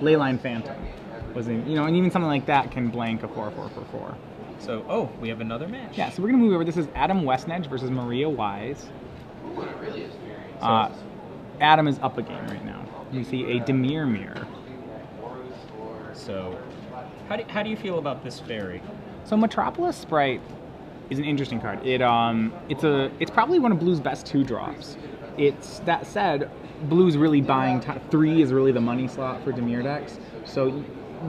Leyline Phantom was in, and even something like that can blank a 4/4 for 4. So, we have another match. Yeah, so we're gonna move over. This is Adam Westnedge versus Maria Wise. Adam is up a game right now. You see a Demir mirror. So, how do you feel about this fairy? So Metropolis Sprite is an interesting card. It's probably one of Blue's best 2-drops. That said, Blue's really buying 3 is really the money slot for Demir decks. So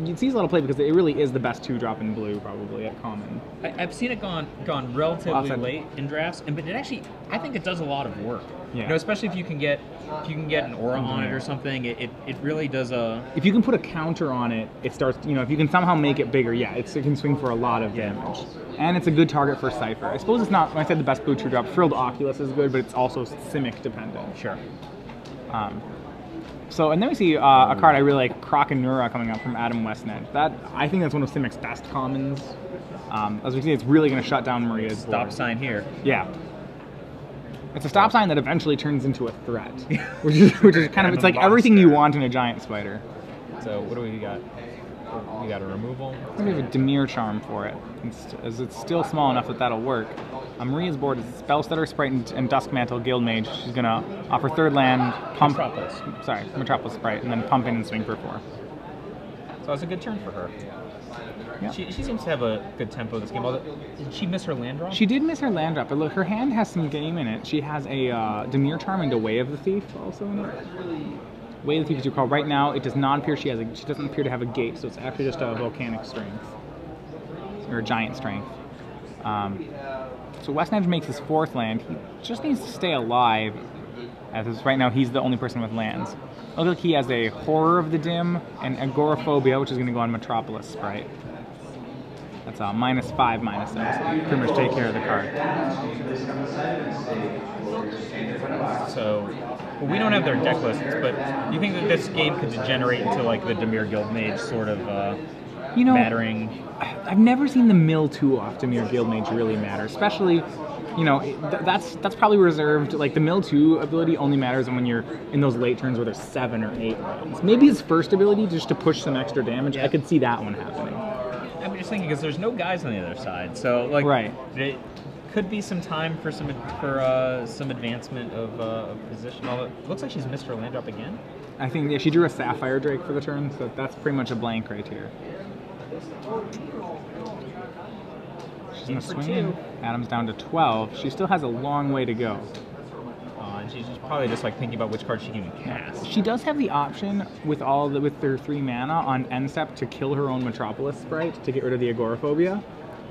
it sees a lot of play because it really is the best 2-drop in Blue probably at common. I've seen it gone relatively late in drafts, but it actually, I think it does a lot of work. Yeah. Especially if you can get an aura on it or something, it really does a. If you can put a counter on it, it starts. If you can somehow make it bigger, it can swing for a lot of damage, and it's a good target for Cypher. I suppose it's not. When I said the best Blue 2-drop, Frilled Oculus is good, but it's also Simic dependent. Sure. And then we see a card I really like, Krakenura, coming up from Adam Westnedge. I think that's one of Simic's best commons. As we see, it's really going to shut down Maria's Stop board. sign here. Yeah. It's a stop sign that eventually turns into a threat, which is kind of, it's like everything you want in a giant spider. So what do we got? We got a removal. We have a Demir Charm for it, as it's still small enough that that'll work. Maria's board is Spellstutter, Sprite, and Duskmantle Guildmage. She's going to offer 3rd land, pump... Metropolis Sprite, and then pump in and swing for 4. So it's a good turn for her. Yeah. She seems to have a good tempo this game. Did she miss her land drop? She did miss her land drop, but look, her hand has some game in it. She has a Demir Charm into Way of the Thief also in it. Way of the Thief is your call. Right now, it does not appear she doesn't appear to have a gate, so it's actually just a volcanic strength. Or a giant strength. So Westnedge makes his 4th land. He just needs to stay alive, as right now he's the only person with lands. Looks like he has a Horror of the Dim and Agoraphobia, which is going to go on Metropolis Sprite. That's a -5/-6. Pretty much take care of the card. So, we don't have their deck lists, but do you think that this game could degenerate into like the Demir Guildmage sort of mattering? I've never seen the mill 2 off Demir Guildmage really matter, especially, that's probably reserved, like the mill 2 ability only matters when you're in those late turns where there's 7 or 8 lands. Maybe his first ability, just to push some extra damage, I could see that one happening. I'm just thinking because there's no guys on the other side, so like it could be some time for some advancement of position. Although it looks like she's missed her land drop again. I think she drew a Sapphire Drake for the turn, so that's pretty much a blank right here. She's gonna swing. Adam's down to 12. She still has a long way to go. And she's probably just like thinking about which card she can cast. She does have the option with their 3 mana on end step to kill her own Metropolis Sprite to get rid of the Agoraphobia,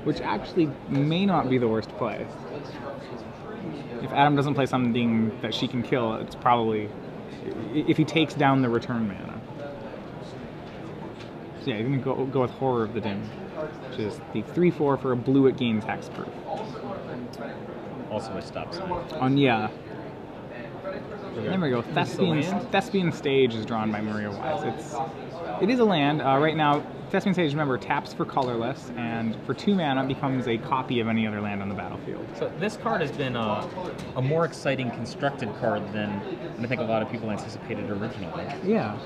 which actually may not be the worst play. If Adam doesn't play something that she can kill, it's probably if he takes down the return mana. So yeah, you're gonna go with Horror of the Dim, which is the 3/4 for a blue at gains hexproof. Also a stop sign. There we go. Thespian Stage is drawn by Maria Wise. It is a land. Right now, Thespian Stage, remember, taps for colorless, and for 2 mana becomes a copy of any other land on the battlefield. So this card has been a more exciting constructed card than I think a lot of people anticipated originally. Yeah.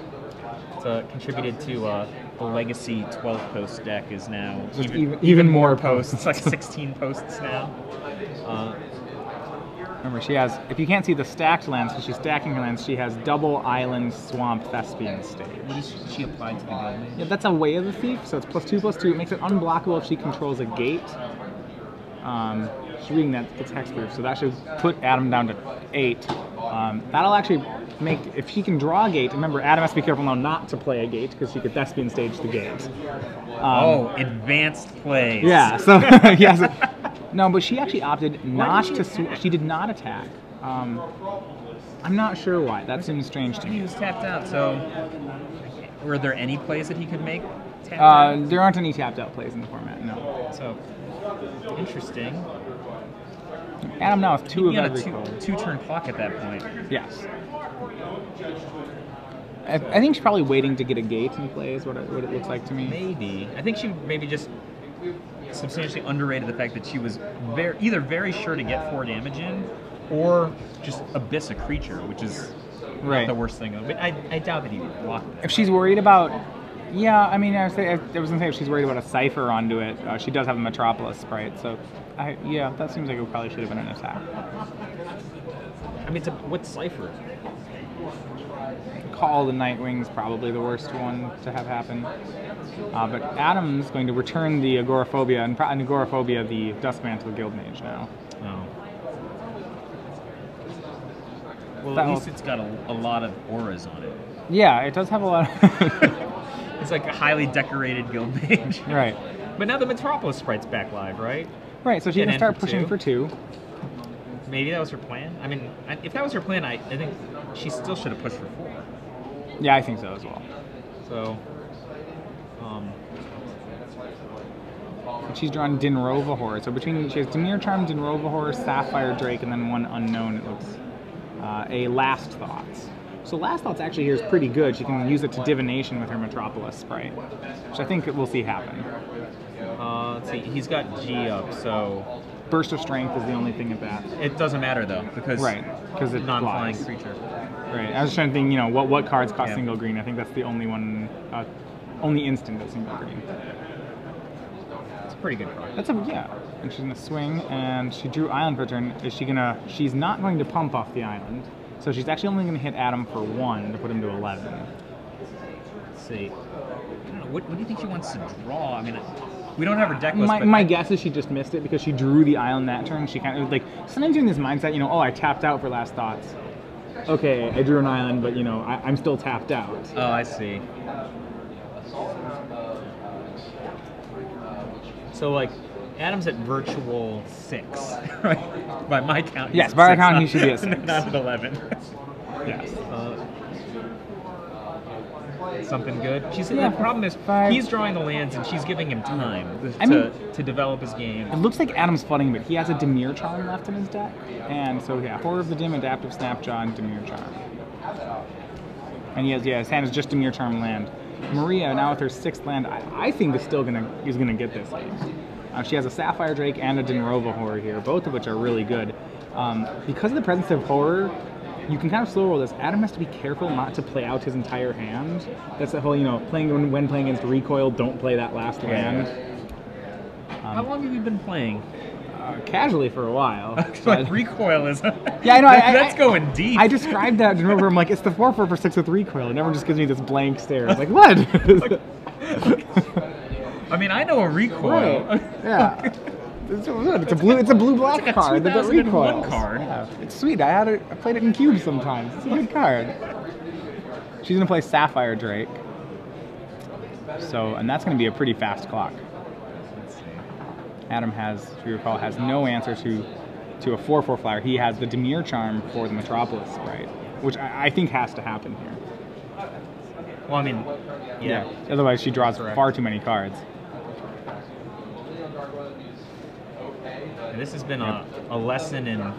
It's contributed to the Legacy 12-post deck is now even more posts. It's like 16 posts now. Remember, she has, if you can't see the stacked lands, because she's stacking her lands, she has double island swamp Thespian Stage. What is she applied to the building? Yeah, that's a Way of the Thief, so it's +2/+2. It makes it unblockable if she controls a gate. She's reading that, it's hexproof, so that should put Adam down to 8. That'll actually make, if she can draw a gate, remember, Adam has to be careful now not to play a gate, because she could Thespian Stage the gate. Advanced plays. Yeah, so, yes. No, but she actually opted not to. She did not attack. I'm not sure why. That seems strange to me. He was tapped out. So, were there any plays that he could make? Tapped out? There aren't any tapped out plays in the format. No. So, interesting. Adam now with 2 of every color. 2-turn clock at that point. Yes. I think she's probably waiting to get a gate in play. Is what it looks like to me. Maybe. I think she maybe just substantially underrated the fact that she was either very sure to get 4 damage in, or just abyss a creature, which is not the worst thing. But I doubt that he would block that. If she's worried about... Yeah, I mean, I was going to say if she's worried about a Cypher onto it, she does have a Metropolis sprite, so... yeah, that seems like it probably should have been an attack. I mean, what Cypher? Call the Nightwing's probably the worst one to have happen. But Adam's going to return the Agoraphobia, and Agoraphobia the Duskmantle Guild Mage now. Oh. Well, at least it's got a lot of auras on it. Yeah, it does have a lot of... It's like a highly decorated guild mage. Right. But now the Metropolis sprite's back live, right? Right, so she can start pushing for 2. Maybe that was her plan. I mean, if that was her plan, I think she still should have pushed for 4. Yeah, I think so as well. So, she's drawn Dinrovahor. So she has Dimir Charm, Dinrovahor, Sapphire Drake, and then one unknown, it looks. A Last Thoughts. So Last Thoughts actually here is pretty good. She can use it to divination with her Metropolis sprite, which I think we'll see happen. Let's see, he's got G up, so... Burst of Strength is the only thing at that. It doesn't matter though, because it's non-flying creature. Right. I was just trying to think, what cards cost single green. I think that's the only one, only instant that's single green. It's a pretty good card. Yeah. And she's gonna swing, and she drew Island for turn. She's not going to pump off the island, so she's actually only gonna hit Adam for 1 to put him to 11. Let's see. I don't know, what do you think she wants to draw? I mean, we don't have her deck list. My guess is she just missed it because she drew the island that turn. She kind of like sometimes in this mindset, oh, I tapped out for Last Thoughts. Okay, I drew an island, but I'm still tapped out. Oh, I see. So like, Adam's at virtual 6, right? By my count. Yes, by my count, he should be at 6. Not at 11. Yes. Something good. The problem is he's drawing the lands and she's giving him time to develop his game. It looks like Adam's flooding, but he has a Dimir Charm left in his deck, and so Horror of the Dim, Adaptive Snapjaw, and Dimir Charm. And his hand is just Dimir Charm land. Maria, now with her 6th land, I think is gonna get this game. She has a Sapphire Drake and a Dinrovahor here, both of which are really good. Because of the presence of Horror, you can kind of slow roll this. Adam has to be careful not to play out his entire hand. That's the whole, when playing against Recoil, don't play that last land. How long have you been playing? Casually for a while. But Recoil is... Yeah, I know. That's going deep. I described that to I'm like, it's the 4/4 for 6 with Recoil, and everyone just gives me this blank stare. It's like, what? I mean, I know a Recoil. Right. Yeah. It's a blue-black card. It's a 2001 card. Yeah. It's sweet. I played it in cubes sometimes. It's a good card. She's gonna play Sapphire Drake. And that's gonna be a pretty fast clock. Let's see. Adam has no answer to a 4/4 flyer. He has the Dimir Charm for the Metropolis sprite, which I think has to happen here. Well, I mean, yeah. Otherwise, she draws far too many cards. And this has been a lesson in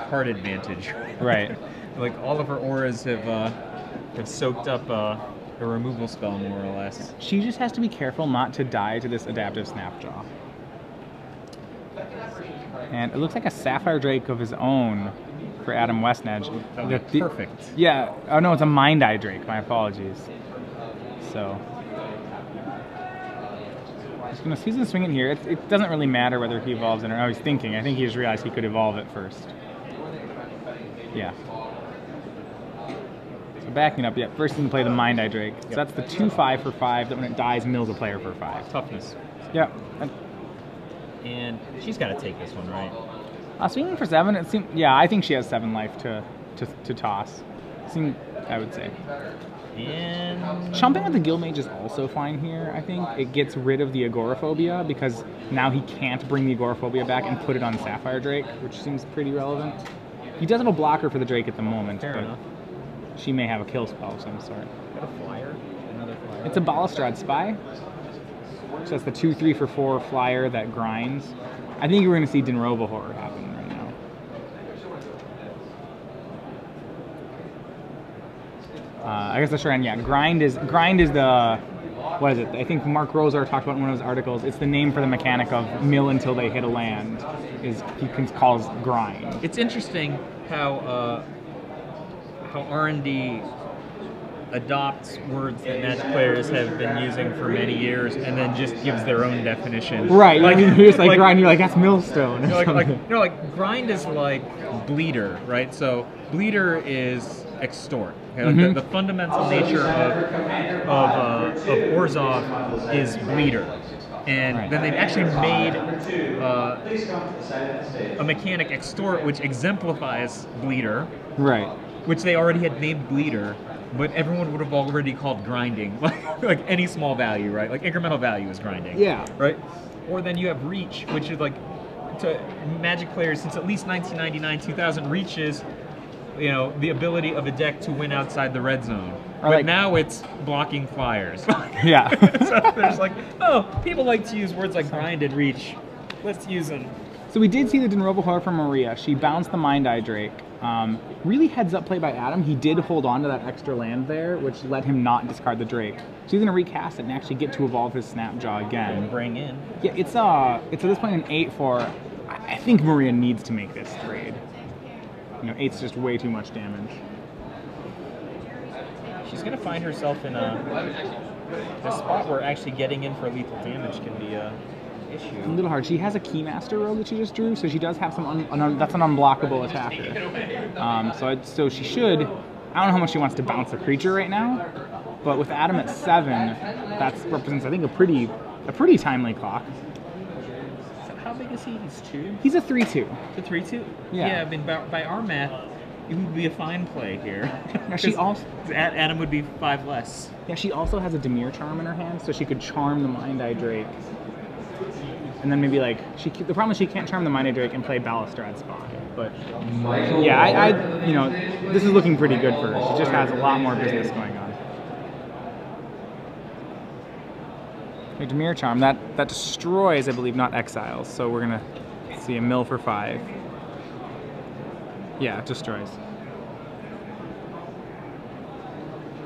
card advantage. Right. Like all of her auras have soaked up a removal spell more or less. She just has to be careful not to die to this Adaptive Snapjaw. And it looks like a Sapphire Drake of his own for Adam Westnedge. That would be perfect. Yeah. Oh no, it's a Mind Eye Drake. My apologies. So. He's gonna swing it here. It doesn't really matter whether he evolves it or not. He's thinking. I think he just realized he could evolve it first. Yeah. So backing up, first he can play the Mind Eye Drake. So that's the 2/5 for 5 that when it dies mills a player for 5. Toughness. Yeah. And she's got to take this one, right? Swinging for 7, it seemed. Yeah, I think she has 7 life to toss. I would say. And Chumping with the Guild Mage is also fine here, I think. It gets rid of the Agoraphobia because now he can't bring the Agoraphobia back and put it on Sapphire Drake, which seems pretty relevant. He does have a blocker for the Drake at the moment, Fair enough. She may have a kill spell of some sort. Got a flyer? Another flyer? It's a Balustrade Spy. So that's the 2/3 for 4 flyer that grinds. I think we're going to see Dinrovahor happen right now. I guess that's right. Yeah, grind is the, what is it? I think Mark Rosar talked about in one of his articles. It's the name for the mechanic of mill until they hit a land. He calls grind. It's interesting how how R&D adopts words that Magic players have been using for many years, and then just gives their own definition. Right. Like you're just like grind. You're like that's millstone. Grind is like bleeder, right? So bleeder is extort. Okay? Like the fundamental nature of Orzhov is bleeder. And then they've actually made a mechanic extort, which exemplifies bleeder. Right. Which they already had named bleeder, but everyone would have already called grinding, like any small value, right? Like incremental value is grinding. Yeah. Right. Or then you have reach, which is like to Magic players since at least 1999, 2000. Reach is, the ability of a deck to win outside the red zone. But now it's blocking flyers. Yeah. So there's people like to use words like grind and reach. Let's use them. So we did see the Denrobo Horror from Maria. She bounced the Mind Eye Drake. Really heads up play by Adam. He did hold on to that extra land there, which let him not discard the Drake. So he's going to recast it and actually get to evolve his Snapjaw again. And bring in. Yeah, it's at this point an 8-4. I think Maria needs to make this trade. 8's just way too much damage. She's going to find herself in a spot where actually getting in for lethal damage can be a issue. A little hard. She has a Keymaster rogue that she just drew, so she does have some. That's an unblockable attacker. So she should. I don't know how much she wants to bounce a creature right now, but with Adam at 7, that represents I think a pretty timely clock. So how big is he? He's 2. He's a 3/2. A 3/2. Yeah. I mean, by our math, it would be a fine play here. Now she also Adam would be 5 less. Yeah, she also has a Dimir Charm in her hand, so she could charm the Mind Eye Drake. And then maybe the problem is she can't charm the Mind Eye Drake and play Balustrad's Spot. But yeah, this is looking pretty good for her. She just has a lot more business going on. Okay, Dimir Charm, that destroys, I believe, not exiles. So we're gonna see a mill for 5. Yeah, it destroys.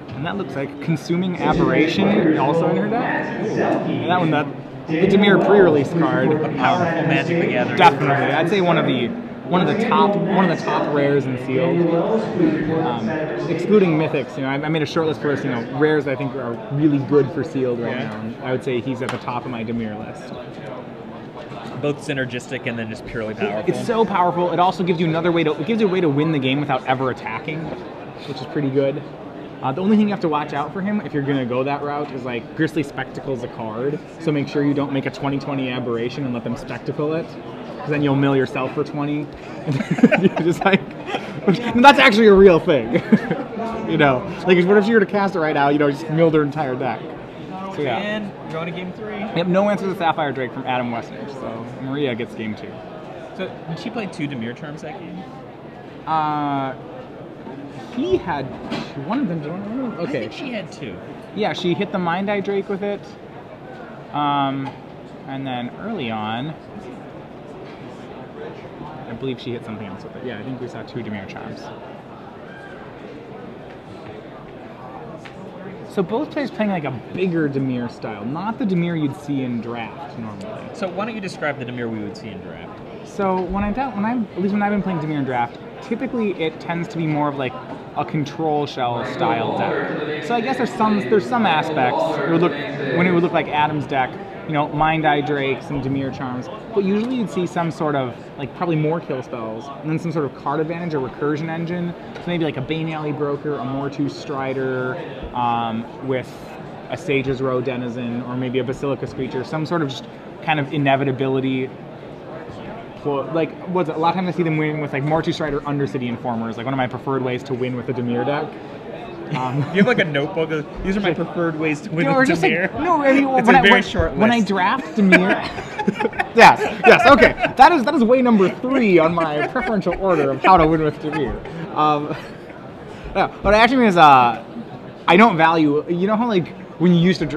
And that looks like Consuming Aberration also in her deck. And that one, the Dimir pre-release card. A powerful Magic the Gathering. Definitely, I'd say one of the top rares in sealed. Excluding mythics, I made a short list for us. Rares I think are really good for sealed right now. And I would say he's at the top of my Dimir list. Both synergistic and then just purely powerful. It's so powerful. It also gives you a way to win the game without ever attacking, which is pretty good. The only thing you have to watch out for him if you're going to go that route is Grisly Spectacle's a card, so make sure you don't make a 20/20 aberration and let them spectacle it, because then you'll mill yourself for 20. Just that's actually a real thing. What if you were to cast it right now, just mill their entire deck. So yeah. And we're going to game 3. Yep, no answer to the Sapphire Drake from Adam Westnedge, so Maria gets game 2. So did she play 2 Dimir Charms that game? He had one of them. Okay. I think she had 2. Yeah, she hit the Mind Eye Drake with it. And then early on, I believe she hit something else with it. Yeah, I think we saw 2 Dimir Charms. So both players playing a bigger Dimir style, not the Dimir you'd see in draft normally. So why don't you describe the Dimir we would see in draft? So when I've been playing Dimir in draft, typically it tends to be more of a control shell style deck. So I guess there's some aspects it would look like Adam's deck, Mind Eye Drakes and Dimir Charms, but usually you'd see some sort of probably more kill spells and then some sort of card advantage or recursion engine. So maybe a Bane Alley Broker, a Mortu Strider with a Sage's Row Denizen, or maybe a Basilica Screecher, some sort of just kind of inevitability. A lot of times I see them winning with Mortu Strider Undercity Informers, one of my preferred ways to win with a Dimir deck. You have a notebook of, these are my preferred ways to win with Dimir. It's when I draft Dimir. yes, okay. That is way number 3 on my preferential order of how to win with Dimir. What I actually mean is, I don't value, how when you used to,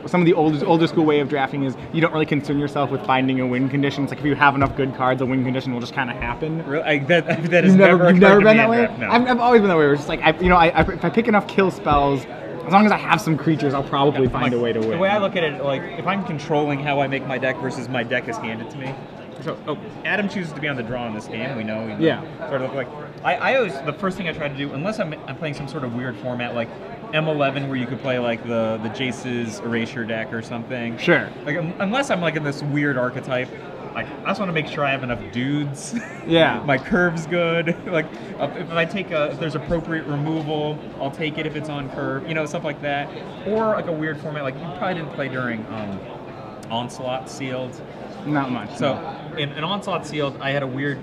some of the older school way of drafting is you don't really concern yourself with finding a win condition. It's if you have enough good cards, a win condition will just kind of happen. Really? That has never been that way? No. I've always been that way. Where it's just if I pick enough kill spells, as long as I have some creatures, I'll probably find a way to win. The way I look at it, if I'm controlling how I make my deck versus my deck is handed to me. So, Adam chooses to be on the draw in this game. We know. Yeah. Sort of I always, the first thing I try to do, unless I'm playing some sort of weird format like M11 where you could play like the Jace's Erasure deck or something. Sure. Like unless I'm like in this weird archetype, like I just want to make sure I have enough dudes. Yeah. My curve's good. Like if I take if there's appropriate removal, I'll take it if it's on curve. You know, stuff like that. Or like a weird format like you probably didn't play during Onslaught Sealed. Not much. So in Onslaught Sealed, I had a weird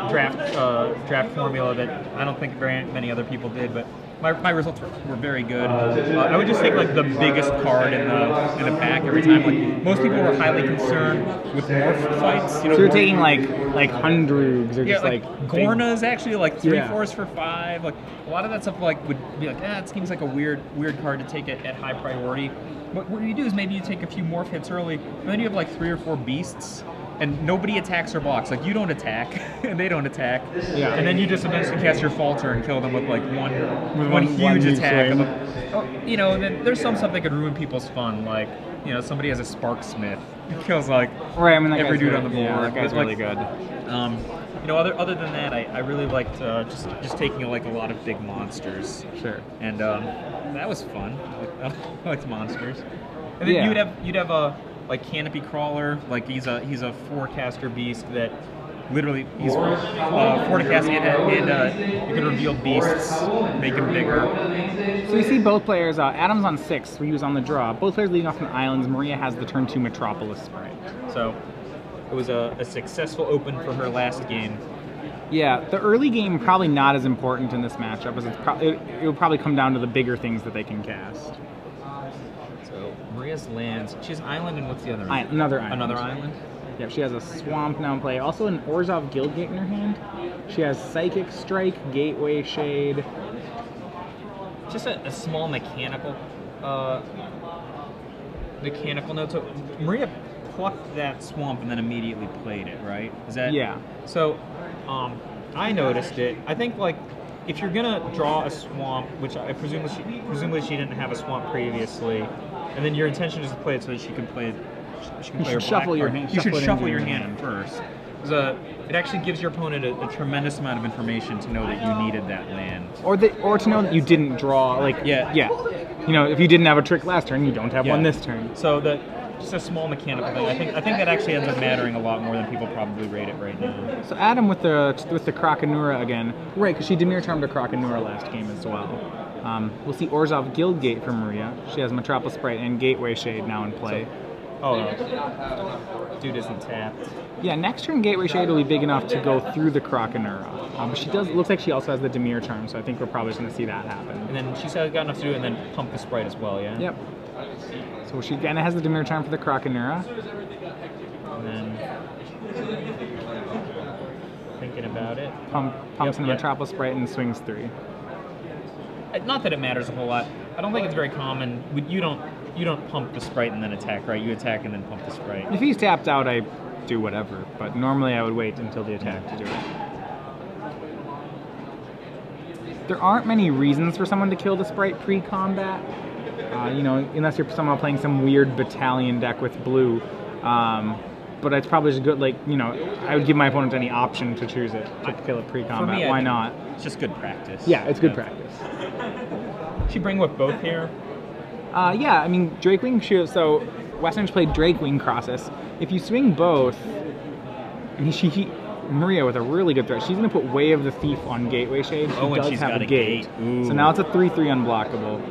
draft formula that I don't think very many other people did, but my results were very good. I would just take like the biggest card in the pack every time. Like most people were highly concerned with morph fights. You know, so you're taking like Hundroogs or just like Gorna's actually like 3/4 Yeah. for 5. Like a lot of that stuff like would be like, it seems like a weird card to take it at high priority. But what you do is maybe you take a few morph hits early, and then you have like 3 or 4 beasts. And nobody attacks or blocks. Like you don't attack, and they don't attack. Yeah. And then you just eventually cast your Falter and kill them with like one huge attack. You know, and then there's some stuff that could ruin people's fun. Like, you know, somebody has a Sparksmith. It kills like right. I mean, that every guy's dude on the board. Yeah, that guy's really good. You know, other than that, I really liked just taking like a lot of big monsters. Sure. And that was fun. I liked monsters. And then you'd have a like Canopy Crawler, like he's a 4-caster beast that literally he's 4 to cast and you can reveal beasts, make him bigger. So you see both players, Adam's on 6, he was on the draw. Both players leading off from islands. Maria has the turn 2 Metropolis Sprite. So it was a successful open for her last game. Yeah, the early game probably not as important in this matchup as it will probably come down to the bigger things that they can cast. Maria's lands. She has an island, and what's the other? Another island. Another island. Yeah, she has a swamp now in play. Also an Orzhov Guildgate in her hand. She has Psychic Strike, Gateway Shade. Just a small mechanical note. So Maria plucked that swamp and then immediately played it, right? Is that? Yeah. So, I noticed it. I think like if you're gonna draw a swamp, which I presumably she didn't have a swamp previously, and then your intention is to play it so that she can play. She can play her shuffle black your card. hand. You should shuffle your hand first. It actually gives your opponent a tremendous amount of information to know that you needed that land. Or to know that you didn't draw, like, yeah. You know, if you didn't have a trick last turn, you don't have one this turn. So just a small mechanical thing. I think that actually ends up mattering a lot more than people probably rate it right now. So Adam with the Krakenura again, right? Because she Dimir Charmed a Krakenura last game as well. We'll see Orzhov Guildgate for Maria. She has Metropolis Sprite and Gateway Shade now in play. Dude isn't tapped. Yeah, next turn Gateway Shade will be big enough to go through the Krakenura. But she does. It looks like she also has the Dimir Charm, so I think we're probably just going to see that happen. And then she's got enough to do it, and then pump the Sprite as well, yeah. Yep. So she again has the Dimir Charm for the Krakenura. And then thinking about it, Pumps in the Metropolis Sprite and swings 3. Not that it matters a whole lot. I don't think it's very common. You don't pump the Sprite and then attack, right? You attack and then pump the Sprite. If he's tapped out, I do whatever. But normally I would wait until the attack to do it. There aren't many reasons for someone to kill the Sprite pre-combat. You know, unless you're somehow playing some weird battalion deck with blue. But it's probably just good, like, you know, I would give my opponent any option to choose it, to kill it pre-combat. Me, why not? It's just good practice. Yeah, it's good practice. She bring with both here? Yeah, I mean, Drakewing, so Westnedge played Drakewing Crosses. If you swing both, Maria with a really good threat, she's going to put Way of the Thief on Gateway Shade. She does she's have got a gate. So now it's a 3/3 unblockable.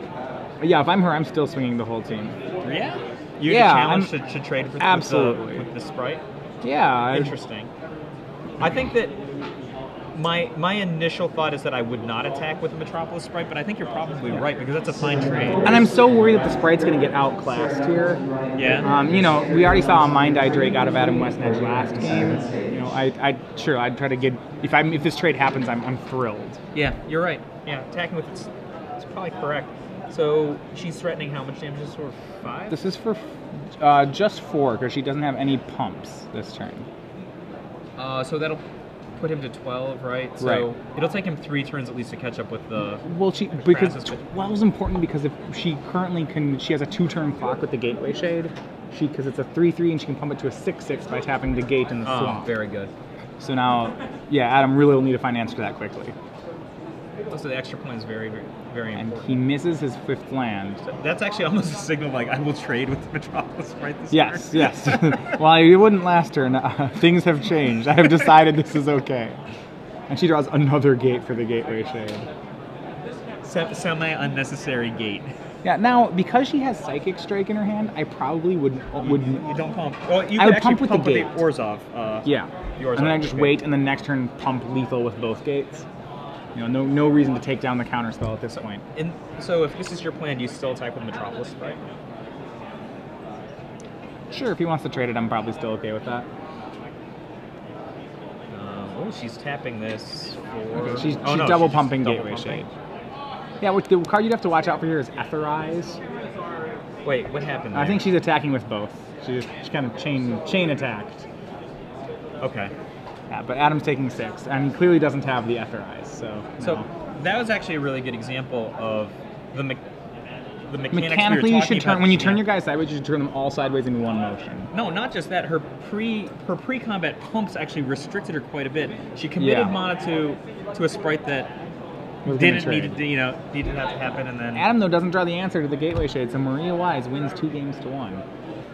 Yeah, if I'm her, I'm still swinging the whole team. Yeah? You're challenged to trade with the Sprite? Yeah. Interesting. I think that my initial thought is that I would not attack with the Metropolis Sprite, but I think you're probably right, because that's a fine trade. And I'm so worried that the Sprite's going to get outclassed here. Yeah. You know, we already saw a Mind Eye Drake out of Adam Westnedge last game. You know, I'd try to get, if this trade happens, I'm thrilled. Yeah, you're right. Yeah, attacking with it's probably correct. So she's threatening how much damage is this for? 5? This is for just 4, because she doesn't have any pumps this turn. So that'll put him to 12, right? So right. It'll take him 3 turns at least to catch up with the. Well, because 12 is important, because if she currently she has a 2-turn clock with the Gateway Shade. Because it's a 3/3 and she can pump it to a 6/6 by tapping the gate in the swamp. Very good. So now, yeah, Adam really will need to find an answer to that quickly. So the extra point is very, very, very And important. he misses his 5th land. That's actually almost a signal like I will trade with the Metropolis right this Yes, turn. yes. Well, it wouldn't last turn. Things have changed. I have decided this is okay. And she draws another gate for the Gateway Shade. Semi-unnecessary gate. Yeah, now, because she has Psychic Strike in her hand, I probably wouldn't. You don't pump. Well, you I could would actually pump with the gate. Orzhov. Yeah. The Orzhov And then I just gate. wait, and the next turn pump lethal with both gates. You know, no reason to take down the counterspell at this point. So if this is your plan, do you still attack with Metropolis, right? Sure, if he wants to trade it, I'm probably still okay with that. Oh, she's tapping this for... Okay, she's no, double she's pumping double Gateway pumping. Shade. Yeah, the card you'd have to watch out for here is Etherize. Wait, what happened there? I think she's attacking with both. She kind of chain attacked. Okay. Yeah, but Adam's taking 6, and he clearly doesn't have the Etherize, so... So no. that was actually a really good example of the mechanics Mechanically, we were you talking should turn about. when you turn your guys sideways, you should turn them all sideways in one motion. No, not just that. Her pre-combat pumps actually restricted her quite a bit. She committed Yeah. mana to a sprite that Was gonna didn't trade. need to have to happen, and then Adam though doesn't draw the answer to the Gateway Shade, so Maria Wise wins 2 games to 1.